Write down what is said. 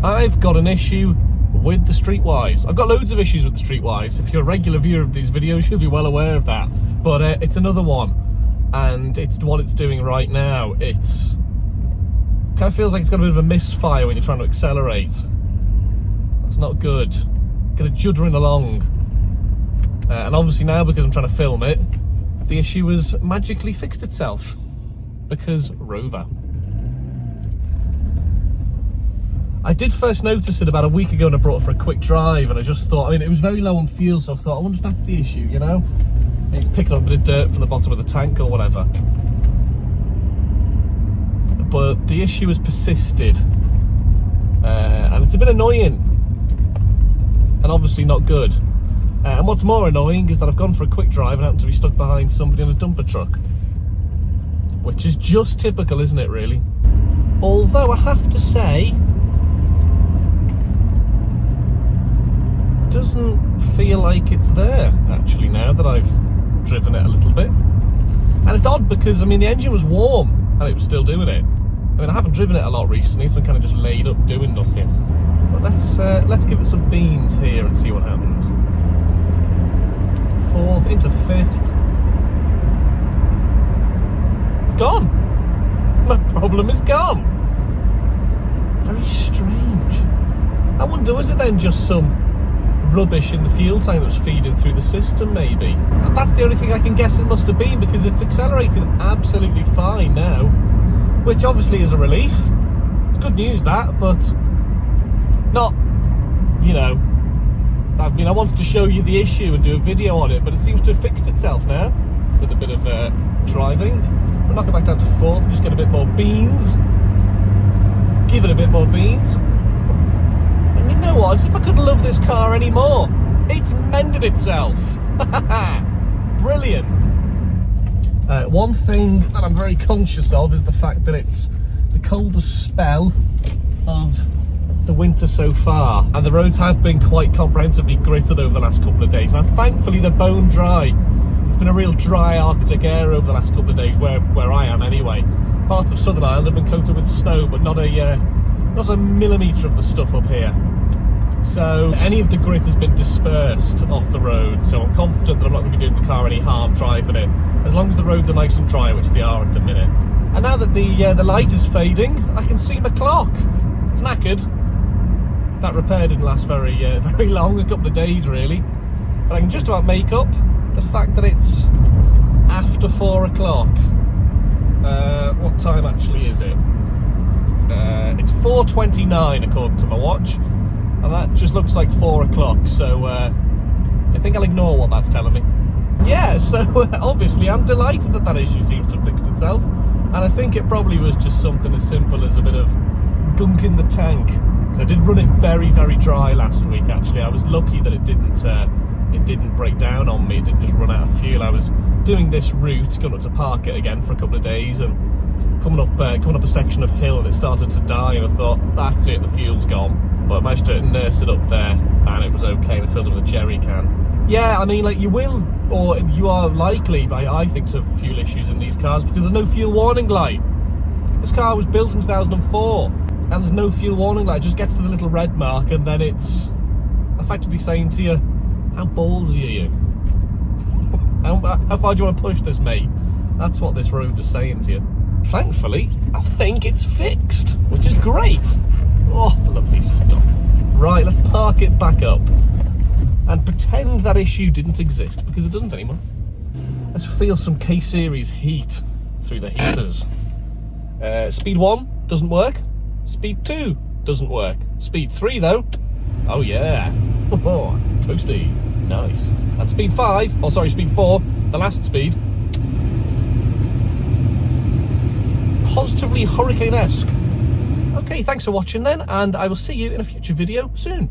I've got an issue with the Streetwise. I've got loads of issues with the Streetwise. If you're a regular viewer of these videos, you'll be well aware of that. But it's another one, and it's what it's doing right now. It's kind of feels like it's got a bit of a misfire when you're trying to accelerate. That's not good. Kind of juddering along. And obviously now, because I'm trying to film it, the issue has magically fixed itself. Because Rover. I did first notice it about a week ago and I brought it for a quick drive, and I just thought, I mean, it was very low on fuel, so I thought, I wonder if that's the issue, you know? It's picking up a bit of dirt from the bottom of the tank or whatever. But the issue has persisted. And it's a bit annoying. And obviously not good. And what's more annoying is that I've gone for a quick drive and happened to be stuck behind somebody in a dumper truck. Which is just typical, isn't it, really? Although I have to say, doesn't feel like it's there actually now that I've driven it a little bit. And it's odd because, I mean, the engine was warm and it was still doing it. I mean, I haven't driven it a lot recently. It's been kind of just laid up doing nothing. But let's give it some beans here and see what happens. Fourth into fifth. It's gone. My problem is gone. Very strange. I wonder, was it then just some rubbish in the fuel tank that was feeding through the system, maybe? That's the only thing I can guess it must have been, because it's accelerating absolutely fine now, which obviously is a relief. It's good news, that, but not, you know, I mean, I wanted to show you the issue and do a video on it, but it seems to have fixed itself now with a bit of driving. We'll knock it back down to fourth and just get a bit more beans. Give it a bit more beans. And you know what, as if I couldn't love this car anymore, it's mended itself. Brilliant. One thing that I'm very conscious of is the fact that it's the coldest spell of the winter so far, and the roads have been quite comprehensively gritted over the last couple of days. Now thankfully they're bone dry. It's been a real dry Arctic air over the last couple of days where I am anyway. Part of Southern Ireland have been coated with snow, but not a millimetre of the stuff up here. So any of the grit has been dispersed off the road, so I'm confident that I'm not going to be doing the car any harm driving it, as long as the roads are nice and dry, which they are at the minute. And now that the light is fading, I can see my clock. It's knackered. That repair didn't last very long, a couple of days really. But I can just about make up the fact that it's after 4 o'clock. What time actually is it? It's 4:29 according to my watch. And that just looks like 4 o'clock, so I think I'll ignore what that's telling me. Yeah, so obviously I'm delighted that that issue seems to have fixed itself, and I think it probably was just something as simple as a bit of gunk in the tank. So I did run it very, very dry last week. Actually, I was lucky that it didn't break down on me. It didn't just run out of fuel. I was doing this route, going up to park it again for a couple of days, and coming up a section of hill, and it started to die, and I thought, that's it, the fuel's gone. But I managed to nurse it up there, and it was okay, and I filled it with a jerry can. Yeah, I mean, like, you will, or you are likely, I think, to have fuel issues in these cars, because there's no fuel warning light. This car was built in 2004, and there's no fuel warning light. It just gets to the little red mark, and then it's effectively saying to you, how ballsy are you? How far do you want to push this, mate? That's what this Rover's saying to you. Thankfully, I think it's fixed, which is great. Oh, lovely stuff. Right, let's park it back up and pretend that issue didn't exist, because it doesn't anymore. Let's feel some K-Series heat through the heaters. Speed 1 doesn't work. Speed 2 doesn't work. Speed 3 though, oh yeah. Oh, toasty, nice. And speed 5, oh sorry, speed 4, the last speed, positively hurricane-esque. Okay, thanks for watching then, and I will see you in a future video soon.